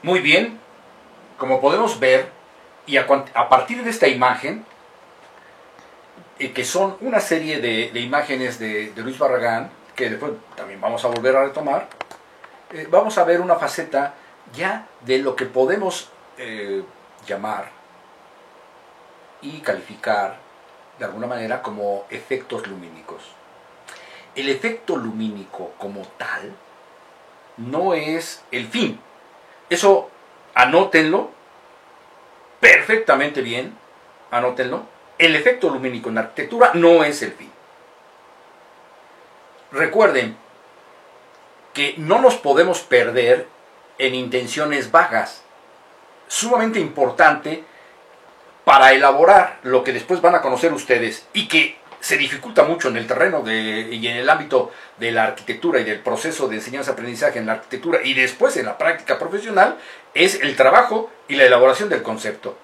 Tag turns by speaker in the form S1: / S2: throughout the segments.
S1: Muy bien, como podemos ver, y a partir de esta imagen, que son una serie de imágenes de Luis Barragán, que después también vamos a volver a retomar, vamos a ver una faceta ya de lo que podemos llamar y calificar de alguna manera como efectos lumínicos. El efecto lumínico como tal no es el fin. Eso anótenlo perfectamente bien, anótenlo. El efecto lumínico en la arquitectura no es el fin. Recuerden que no nos podemos perder en intenciones vagas. Sumamente importante para elaborar lo que después van a conocer ustedes y que se dificulta mucho en el terreno y en el ámbito de la arquitectura y del proceso de enseñanza-aprendizaje en la arquitectura y después en la práctica profesional, es el trabajo y la elaboración del concepto.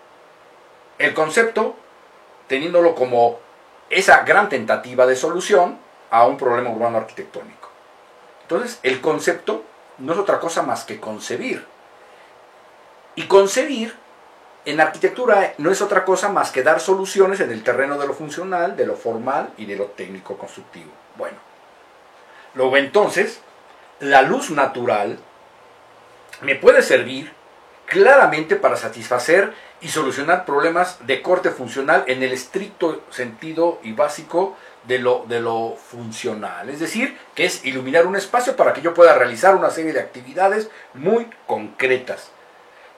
S1: El concepto, teniéndolo como esa gran tentativa de solución a un problema urbano arquitectónico. Entonces, el concepto no es otra cosa más que concebir. Y concebir en arquitectura no es otra cosa más que dar soluciones en el terreno de lo funcional, de lo formal y de lo técnico constructivo. Bueno, luego entonces, la luz natural me puede servir claramente para satisfacer y solucionar problemas de corte funcional en el estricto sentido y básico de lo funcional. Es decir, que es iluminar un espacio para que yo pueda realizar una serie de actividades muy concretas.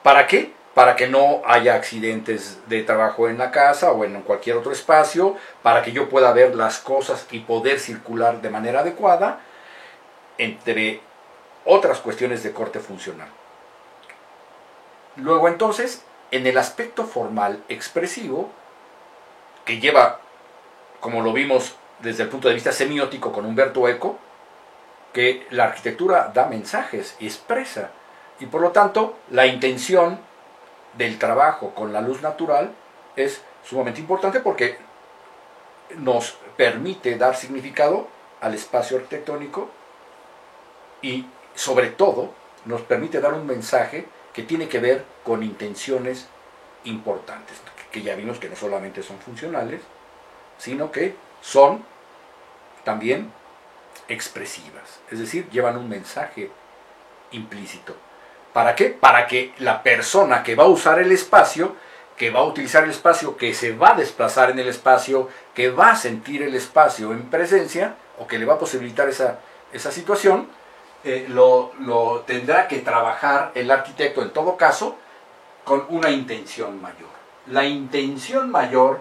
S1: ¿Para qué? Para que no haya accidentes de trabajo en la casa o en cualquier otro espacio, para que yo pueda ver las cosas y poder circular de manera adecuada, entre otras cuestiones de corte funcional. Luego entonces, en el aspecto formal expresivo, que lleva, como lo vimos desde el punto de vista semiótico con Humberto Eco, que la arquitectura da mensajes y expresa, y por lo tanto la intención del trabajo con la luz natural es sumamente importante porque nos permite dar significado al espacio arquitectónico y sobre todo nos permite dar un mensaje que tiene que ver con intenciones importantes, que ya vimos que no solamente son funcionales, sino que son también expresivas, es decir, llevan un mensaje implícito. ¿Para qué? Para que la persona que va a usar el espacio, que va a utilizar el espacio, que se va a desplazar en el espacio, que va a sentir el espacio en presencia, o que le va a posibilitar esa situación, lo tendrá que trabajar el arquitecto en todo caso con una intención mayor. La intención mayor,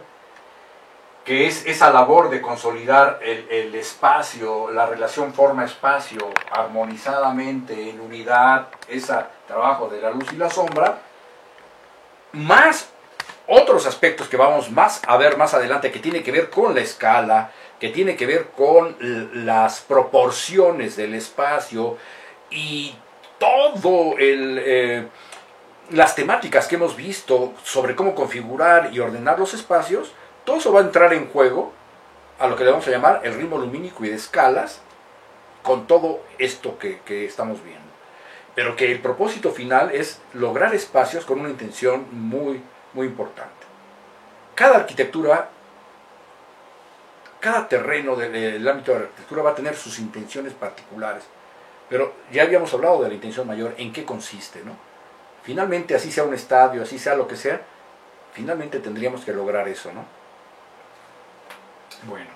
S1: que es esa labor de consolidar el espacio, la relación forma-espacio armonizadamente en unidad, ese trabajo de la luz y la sombra, más otros aspectos que vamos a ver más adelante, que tiene que ver con la escala, que tiene que ver con las proporciones del espacio y todo las temáticas que hemos visto sobre cómo configurar y ordenar los espacios. Todo eso va a entrar en juego a lo que le vamos a llamar el ritmo lumínico y de escalas, con todo esto que estamos viendo. Pero que el propósito final es lograr espacios con una intención muy, muy importante. Cada arquitectura, cada terreno del ámbito de la arquitectura va a tener sus intenciones particulares. Pero ya habíamos hablado de la intención mayor, en qué consiste, ¿no? Finalmente, así sea un estadio, así sea lo que sea, finalmente tendríamos que lograr eso, ¿no? Bueno,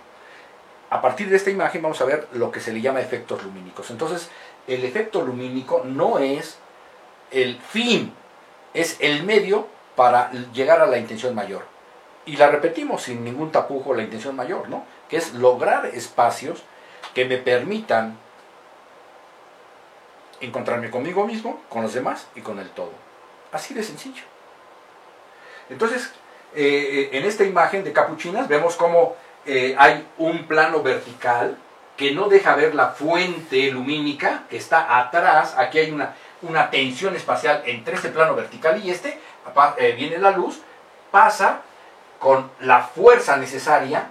S1: a partir de esta imagen vamos a ver lo que se le llama efectos lumínicos. Entonces, el efecto lumínico no es el fin, es el medio para llegar a la intención mayor. Y la repetimos sin ningún tapujo, la intención mayor, ¿no? Que es lograr espacios que me permitan encontrarme conmigo mismo, con los demás y con el todo. Así de sencillo. Entonces, en esta imagen de capuchinas vemos cómo hay un plano vertical que no deja ver la fuente lumínica que está atrás. Aquí hay una tensión espacial entre este plano vertical y este. Viene la luz, pasa con la fuerza necesaria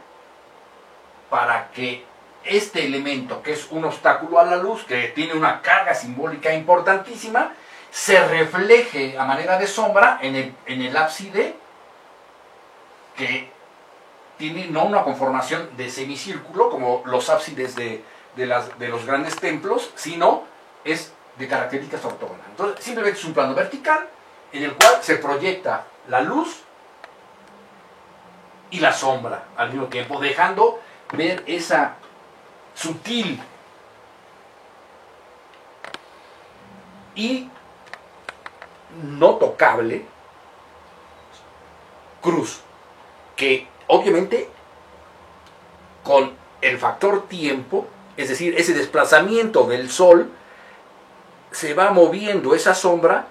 S1: para que este elemento, que es un obstáculo a la luz, que tiene una carga simbólica importantísima, se refleje a manera de sombra en el ábside, que tiene no una conformación de semicírculo como los ábsides de los grandes templos, sino es de características ortogonales. Entonces, simplemente es un plano vertical en el cual se proyecta la luz y la sombra al mismo tiempo, dejando ver esa sutil y no tocable cruz, que obviamente con el factor tiempo, es decir, ese desplazamiento del sol, se va moviendo esa sombra,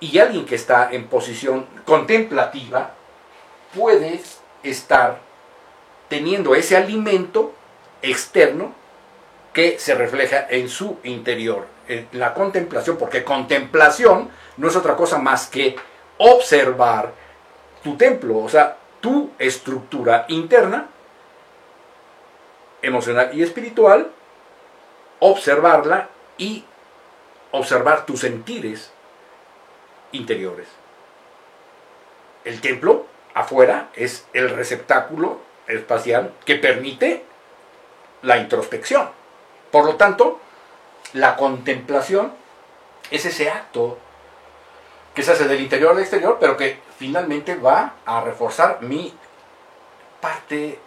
S1: y alguien que está en posición contemplativa puede estar teniendo ese alimento externo que se refleja en su interior, en la contemplación, porque contemplación no es otra cosa más que observar tu templo, o sea, tu estructura interna, emocional y espiritual, observarla y observar tus sentires interiores. El templo afuera es el receptáculo espacial que permite la introspección. Por lo tanto, la contemplación es ese acto que se hace del interior al exterior, pero que finalmente va a reforzar mi parte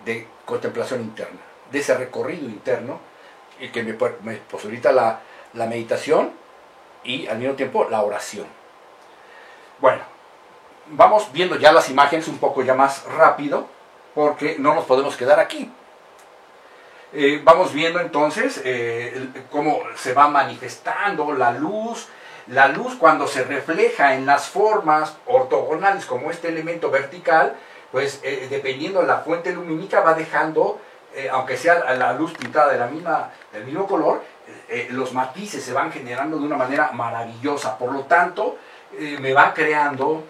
S1: de contemplación interna, de ese recorrido interno, y que me posibilita la meditación y al mismo tiempo la oración. Bueno, vamos viendo ya las imágenes un poco ya más rápido, porque no nos podemos quedar aquí. Vamos viendo entonces cómo se va manifestando la luz. La luz, cuando se refleja en las formas ortogonales como este elemento vertical, pues dependiendo de la fuente lumínica va dejando, aunque sea la luz pintada del mismo color, los matices se van generando de una manera maravillosa. Por lo tanto, me va creando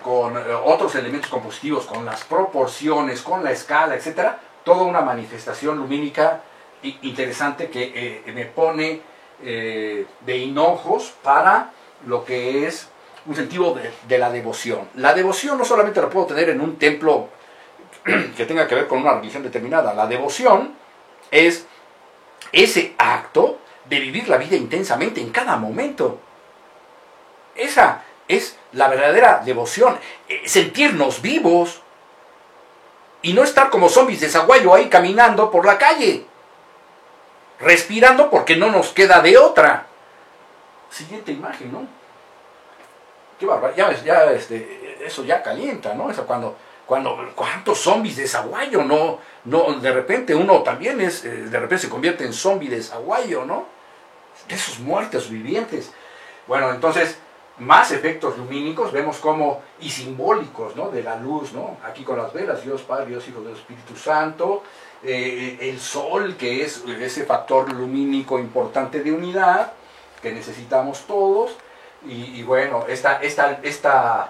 S1: con otros elementos compositivos, con las proporciones, con la escala, etcétera, toda una manifestación lumínica interesante que me pone de hinojos para lo que es un sentido de la devoción. La devoción no solamente la puedo tener en un templo que tenga que ver con una religión determinada. La devoción es ese acto de vivir la vida intensamente en cada momento. Esa es la verdadera devoción, sentirnos vivos y no estar como zombies de zaguayo ahí caminando por la calle, respirando porque no nos queda de otra. Siguiente imagen, ¿no? Qué barbaridad, eso ya calienta, ¿no? Eso ¿cuántos zombies de zaguayo? No, de repente uno también de repente se convierte en zombie de zaguayo, ¿no? De esos muertos vivientes. Bueno, entonces, más efectos lumínicos, vemos cómo, y simbólicos, ¿no? De la luz, ¿no? Aquí con las velas, Dios Padre, Dios Hijo, Dios Espíritu Santo, el sol, que es ese factor lumínico importante de unidad, que necesitamos todos, y bueno, esta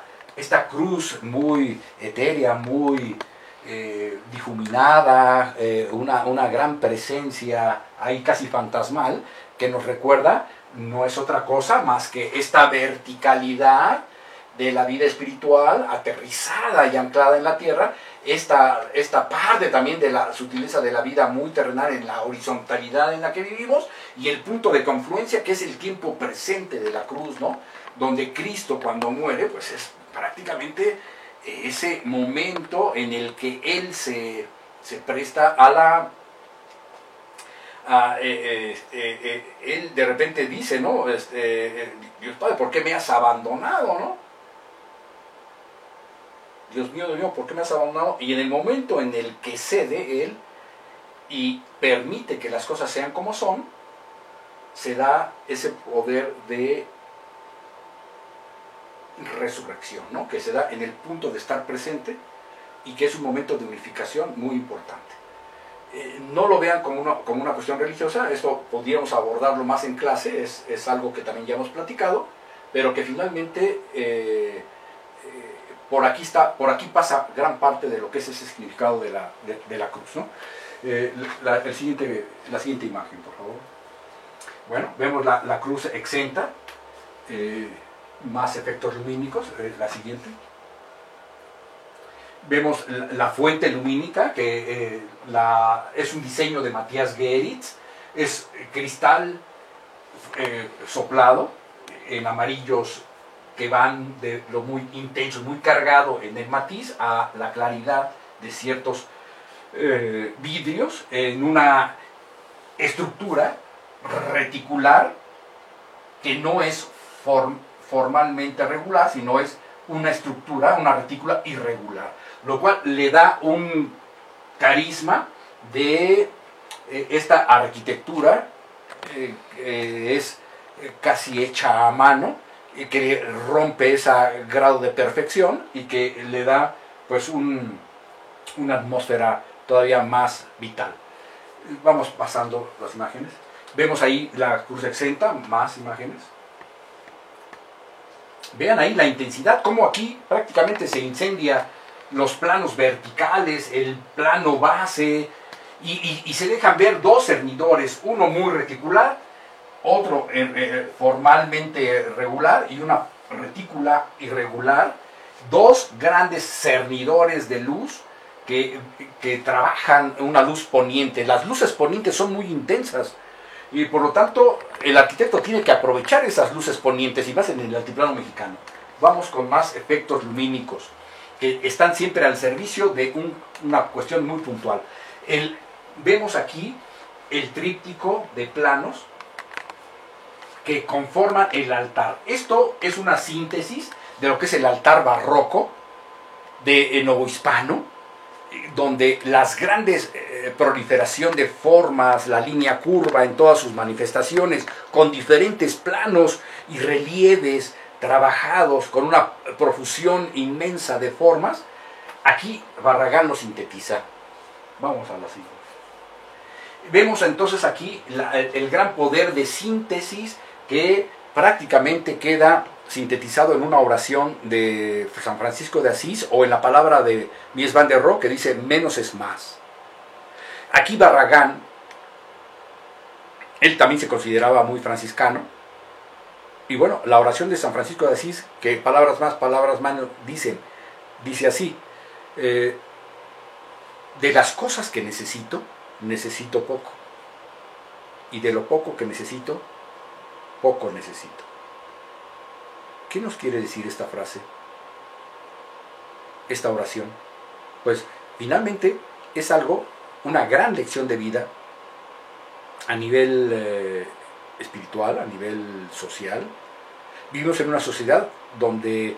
S1: cruz muy etérea, muy difuminada, una gran presencia ahí casi fantasmal, que nos recuerda, no es otra cosa más que esta verticalidad de la vida espiritual aterrizada y anclada en la tierra, esta parte también de la sutileza de la vida muy terrenal en la horizontalidad en la que vivimos, y el punto de confluencia que es el tiempo presente de la cruz, ¿no? Donde Cristo, cuando muere, pues es prácticamente ese momento en el que Él se presta a la... Él de repente dice, ¿no? Dios Padre, ¿por qué me has abandonado, no? Dios mío, ¿por qué me has abandonado? Y en el momento en el que cede Él y permite que las cosas sean como son, se da ese poder de resurrección, ¿no? Que se da en el punto de estar presente, y que es un momento de unificación muy importante. No lo vean como una cuestión religiosa, esto podríamos abordarlo más en clase, es algo que también ya hemos platicado, pero que finalmente por aquí pasa gran parte de lo que es ese significado de la cruz, ¿no? La siguiente imagen, por favor. Bueno, vemos la cruz exenta, más efectos lumínicos, la siguiente. Vemos la fuente lumínica, que es un diseño de Matthias Geritz, es cristal soplado en amarillos que van de lo muy intenso, muy cargado en el matiz, a la claridad de ciertos vidrios en una estructura reticular que no es formalmente regular, sino es una estructura, una retícula irregular, lo cual le da un carisma de esta arquitectura que es casi hecha a mano, que rompe ese grado de perfección y que le da pues una atmósfera todavía más vital. Vamos pasando las imágenes. Vemos ahí la cruz exenta, más imágenes. Vean ahí la intensidad, cómo aquí prácticamente se incendia los planos verticales, el plano base, y se dejan ver dos cernidores, uno muy reticular, otro formalmente regular y una retícula irregular, dos grandes cernidores de luz que trabajan una luz poniente. Las luces ponientes son muy intensas y por lo tanto el arquitecto tiene que aprovechar esas luces ponientes, y más en el altiplano mexicano. Vamos con más efectos lumínicos que están siempre al servicio de una cuestión muy puntual. Vemos aquí el tríptico de planos que conforman el altar. Esto es una síntesis de lo que es el altar barroco de novohispano, donde las grandes proliferación de formas, la línea curva en todas sus manifestaciones, con diferentes planos y relieves trabajados, con una profusión inmensa de formas, aquí Barragán lo sintetiza. Vamos a la siguiente. Vemos entonces aquí el gran poder de síntesis que prácticamente queda sintetizado en una oración de San Francisco de Asís, o en la palabra de Mies van der Rohe, que dice menos es más. Aquí Barragán, él también se consideraba muy franciscano, y bueno, la oración de San Francisco de Asís, que palabras más, palabras menos, dice así: de las cosas que necesito poco, y de lo poco que necesito, poco necesito. ¿Qué nos quiere decir esta frase? Esta oración. Pues finalmente es una gran lección de vida a nivel espiritual, a nivel social. Vivimos en una sociedad donde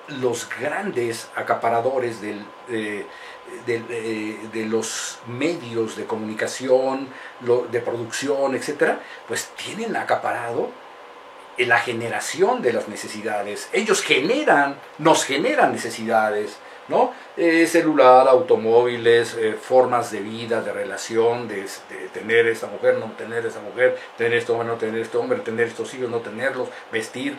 S1: los grandes acaparadores de los medios de comunicación, de producción, etc., pues tienen acaparado la generación de las necesidades. Ellos nos generan necesidades, ¿no? Celular, automóviles, formas de vida, de relación, de tener esta mujer, no tener esa mujer, tener este hombre, no tener este hombre, tener estos hijos, no tenerlos, vestir,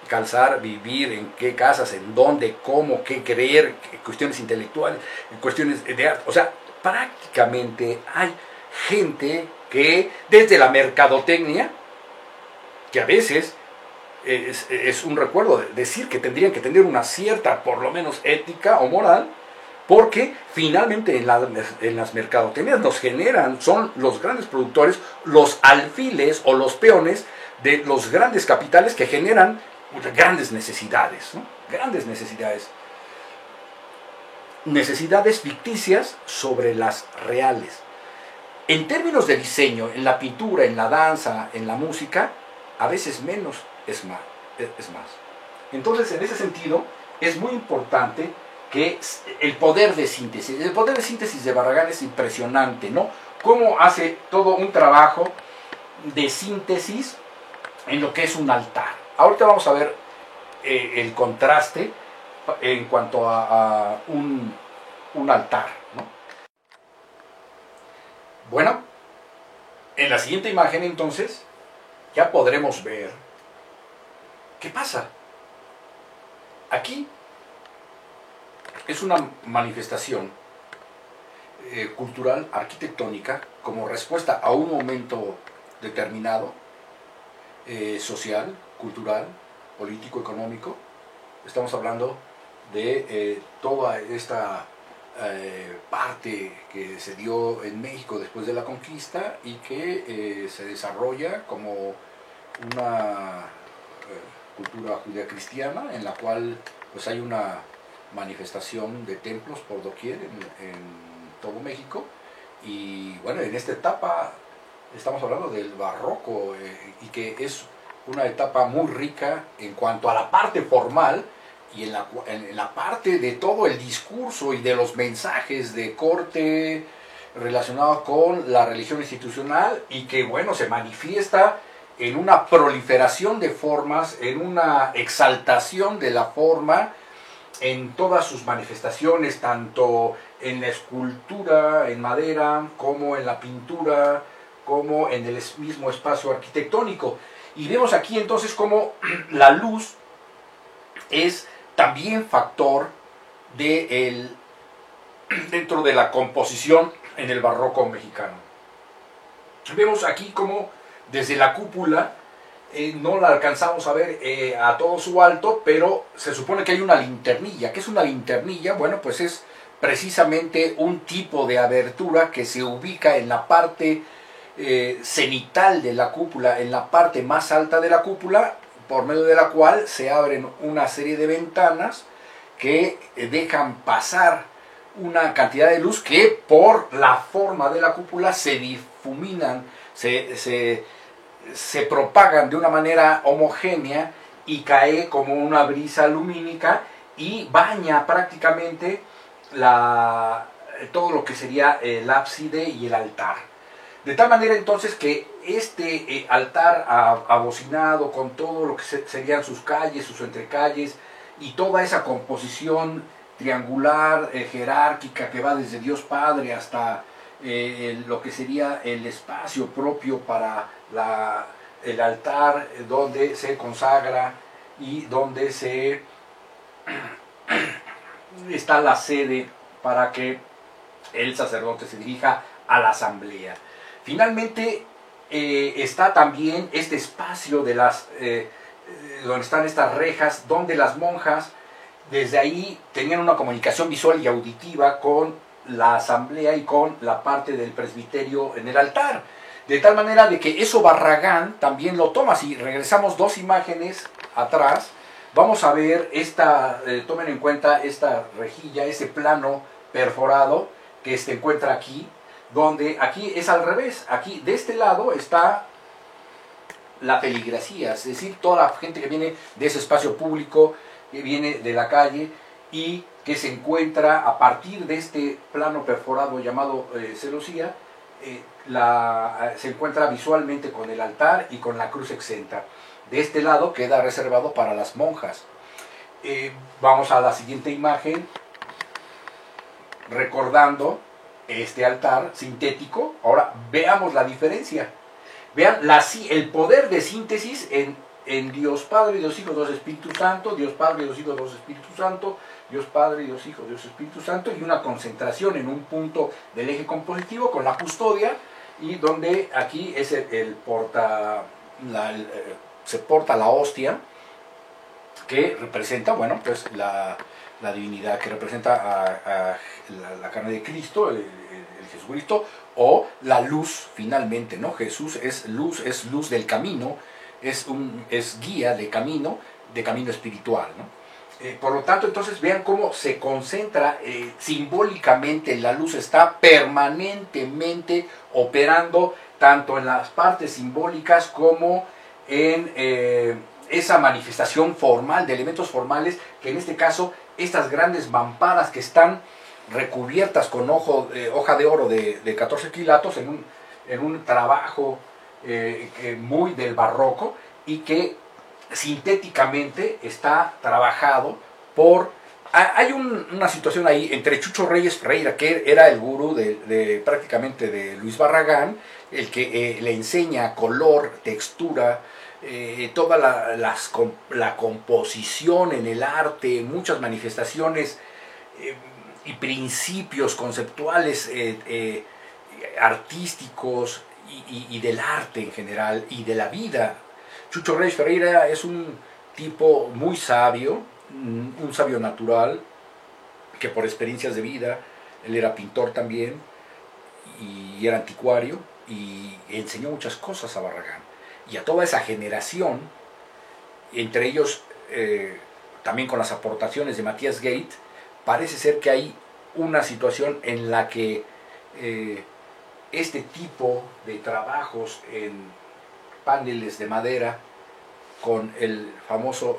S1: calzar, vivir, en qué casas, en dónde, cómo, qué creer, cuestiones intelectuales, cuestiones de arte. O sea, prácticamente hay gente que desde la mercadotecnia, que a veces es un recuerdo de decir que tendrían que tener una cierta, por lo menos, ética o moral, porque finalmente en las mercadotecnias son los grandes productores, los alfiles o los peones de los grandes capitales que generan grandes necesidades, ¿no? Grandes necesidades. Necesidades ficticias sobre las reales. En términos de diseño, en la pintura, en la danza, en la música, a veces menos es más. Entonces, en ese sentido, es muy importante que el poder de síntesis de Barragán es impresionante, ¿no? Cómo hace todo un trabajo de síntesis en lo que es un altar. Ahorita vamos a ver el contraste en cuanto a un altar, ¿no? Bueno, en la siguiente imagen, entonces, ya podremos ver qué pasa. Aquí es una manifestación cultural, arquitectónica, como respuesta a un momento determinado, social, cultural, político, económico. Estamos hablando de toda esta parte que se dio en México después de la conquista y que se desarrolla como una cultura judía cristiana en la cual pues hay una manifestación de templos por doquier en todo México. Y bueno, en esta etapa estamos hablando del barroco y que es una etapa muy rica en cuanto a la parte formal y en la parte de todo el discurso y de los mensajes de corte relacionados con la religión institucional, y que bueno, se manifiesta en una proliferación de formas, en una exaltación de la forma en todas sus manifestaciones, tanto en la escultura en madera como en la pintura, como en el mismo espacio arquitectónico. Y vemos aquí entonces cómo la luz es también factor dentro de la composición en el barroco mexicano. Vemos aquí cómo desde la cúpula no la alcanzamos a ver a todo su alto, pero se supone que hay una linternilla. ¿Qué es una linternilla? Bueno, pues es precisamente un tipo de abertura que se ubica en la parte cenital de la cúpula, en la parte más alta de la cúpula, por medio de la cual se abren una serie de ventanas que dejan pasar una cantidad de luz que por la forma de la cúpula se difuminan, se propagan de una manera homogénea y cae como una brisa lumínica y baña prácticamente todo lo que sería el ábside y el altar. De tal manera entonces que este altar abocinado con todo lo que serían sus calles, sus entrecalles y toda esa composición triangular, jerárquica, que va desde Dios Padre hasta lo que sería el espacio propio para el altar donde se consagra y donde está la sede para que el sacerdote se dirija a la asamblea. Finalmente está también este espacio donde están estas rejas, donde las monjas desde ahí tenían una comunicación visual y auditiva con la asamblea y con la parte del presbiterio en el altar. De tal manera de que eso Barragán también lo toma. Si regresamos 2 imágenes atrás, vamos a ver tomen en cuenta esta rejilla, ese plano perforado que se encuentra aquí, donde aquí es al revés. Aquí de este lado está la feligresía, es decir, toda la gente que viene de ese espacio público, que viene de la calle y que se encuentra a partir de este plano perforado llamado celosía, se encuentra visualmente con el altar y con la cruz exenta. De este lado queda reservado para las monjas. Vamos a la siguiente imagen, recordando este altar sintético. Ahora veamos la diferencia. Vean el poder de síntesis en Dios Padre, Dios Hijo, Dios Espíritu Santo, Dios Padre, Dios Hijo, Dios Espíritu Santo, Dios Padre, Dios Hijo, Dios Espíritu Santo, y una concentración en un punto del eje compositivo con la custodia, y donde aquí es se porta la hostia, que representa, bueno, pues la divinidad, que representa a la carne de Cristo, el Jesucristo, o la luz finalmente, ¿no? Jesús es luz del camino, es guía de camino espiritual, ¿no? Por lo tanto, entonces vean cómo se concentra simbólicamente. La luz está permanentemente operando tanto en las partes simbólicas como en esa manifestación formal, de elementos formales, que en este caso, estas grandes mamparas que están recubiertas con hoja de oro de 14 quilatos en un trabajo muy del barroco, y que sintéticamente está trabajado por... Hay una situación ahí entre Chucho Reyes Ferreira, que era el gurú prácticamente de Luis Barragán, el que le enseña color, textura, toda la composición en el arte, muchas manifestaciones y principios conceptuales artísticos y del arte en general y de la vida Chucho Reyes Ferreira es un tipo muy sabio, un sabio natural, que por experiencias de vida, él era pintor también, y era anticuario, y enseñó muchas cosas a Barragán. Y a toda esa generación, entre ellos también con las aportaciones de Matías Gate, parece ser que hay una situación en la que este tipo de trabajos en paneles de madera con el famoso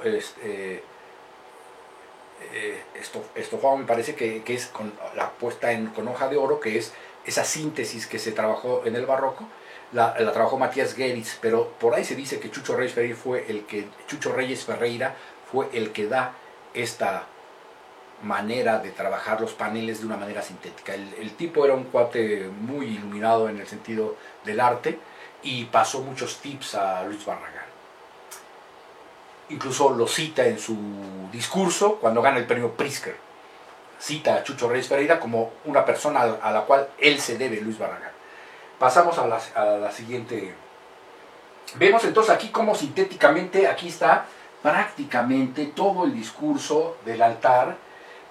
S1: estofado, me parece que es con la puesta con hoja de oro, que es esa síntesis que se trabajó en el barroco, la trabajó Matías Geritz, pero por ahí se dice que Chucho Reyes Ferreira fue el que da esta manera de trabajar los paneles de una manera sintética. El tipo era un cuate muy iluminado en el sentido del arte y pasó muchos tips a Luis Barragán. Incluso lo cita en su discurso cuando gana el premio Pritzker. Cita a Chucho Reyes Ferreira como una persona a la cual él se debe, Luis Barragán. Pasamos a la siguiente. Vemos entonces aquí cómo sintéticamente, aquí está prácticamente todo el discurso del altar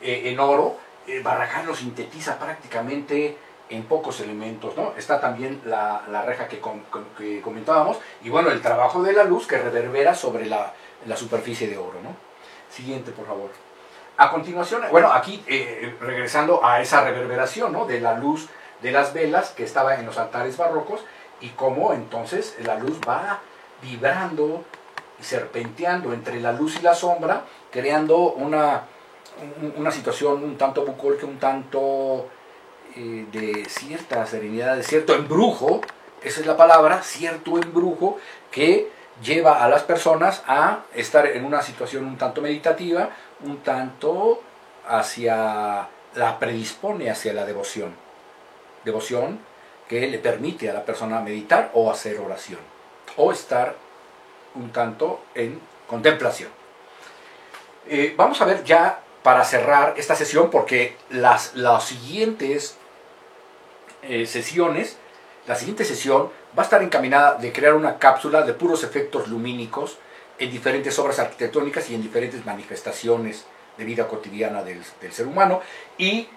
S1: en oro. Barragán lo sintetiza prácticamente en pocos elementos, ¿no? Está también la reja que comentábamos, y bueno, el trabajo de la luz que reverbera sobre la superficie de oro, ¿no? Siguiente, por favor. A continuación, bueno, aquí regresando a esa reverberación, ¿no?, de la luz de las velas que estaba en los altares barrocos, y cómo entonces la luz va vibrando y serpenteando entre la luz y la sombra, creando una situación un tanto bucólica, un tanto de cierta serenidad, de cierto embrujo, esa es la palabra, cierto embrujo, que lleva a las personas a estar en una situación un tanto meditativa, un tanto la predispone hacia la devoción. Devoción que le permite a la persona meditar o hacer oración, o estar un tanto en contemplación. Vamos a ver ya, para cerrar esta sesión, porque las siguientes sesiones, la siguiente sesión va a estar encaminada de crear una cápsula de puros efectos lumínicos en diferentes obras arquitectónicas y en diferentes manifestaciones de vida cotidiana del ser humano. Y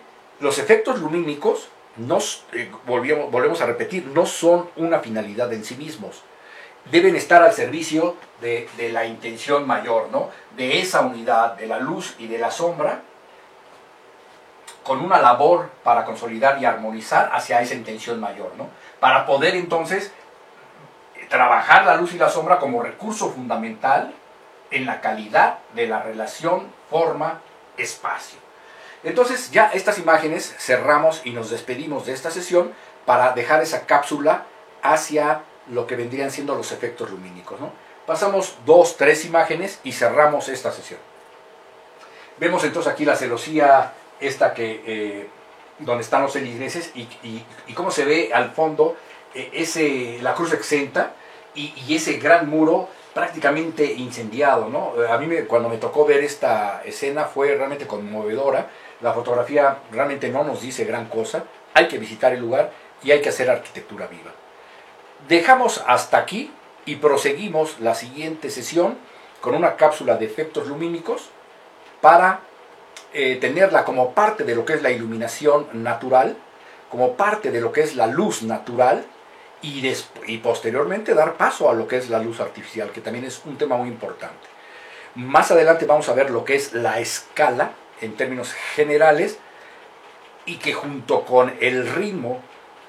S1: los efectos lumínicos, volvemos a repetir, no son una finalidad en sí mismos. Deben estar al servicio de la intención mayor, ¿no?, de esa unidad de la luz y de la sombra, con una labor para consolidar y armonizar hacia esa intención mayor, ¿no?, para poder entonces trabajar la luz y la sombra como recurso fundamental en la calidad de la relación forma-espacio. Entonces ya estas imágenes cerramos y nos despedimos de esta sesión para dejar esa cápsula hacia lo que vendrían siendo los efectos lumínicos, ¿no? Pasamos 2, 3 imágenes y cerramos esta sesión. Vemos entonces aquí la celosía esta donde están los feligreses y cómo se ve al fondo la cruz exenta y ese gran muro prácticamente incendiado, ¿no? A mí cuando me tocó ver esta escena fue realmente conmovedora. La fotografía realmente no nos dice gran cosa. Hay que visitar el lugar y hay que hacer arquitectura viva. Dejamos hasta aquí y proseguimos la siguiente sesión con una cápsula de efectos lumínicos para tenerla como parte de lo que es la iluminación natural, como parte de lo que es la luz natural, y posteriormente dar paso a lo que es la luz artificial, que también es un tema muy importante. Más adelante vamos a ver lo que es la escala en términos generales, y que junto con el ritmo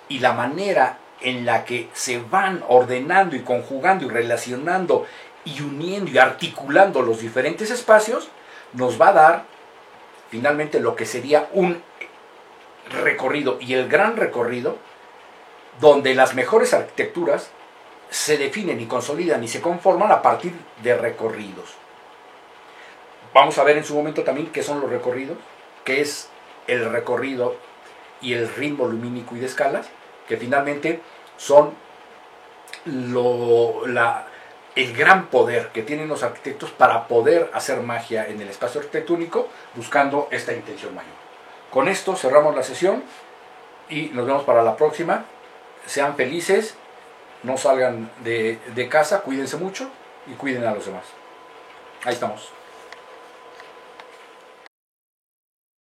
S1: y la manera en la que se van ordenando y conjugando y relacionando y uniendo y articulando los diferentes espacios, nos va a dar finalmente lo que sería un recorrido, y el gran recorrido, donde las mejores arquitecturas se definen y consolidan y se conforman a partir de recorridos. Vamos a ver en su momento también qué son los recorridos, qué es el recorrido y el ritmo lumínico y de escalas, que finalmente son el gran poder que tienen los arquitectos para poder hacer magia en el espacio arquitectónico, buscando esta intención mayor. Con esto cerramos la sesión y nos vemos para la próxima. Sean felices, no salgan de casa, cuídense mucho y cuiden a los demás. Ahí estamos.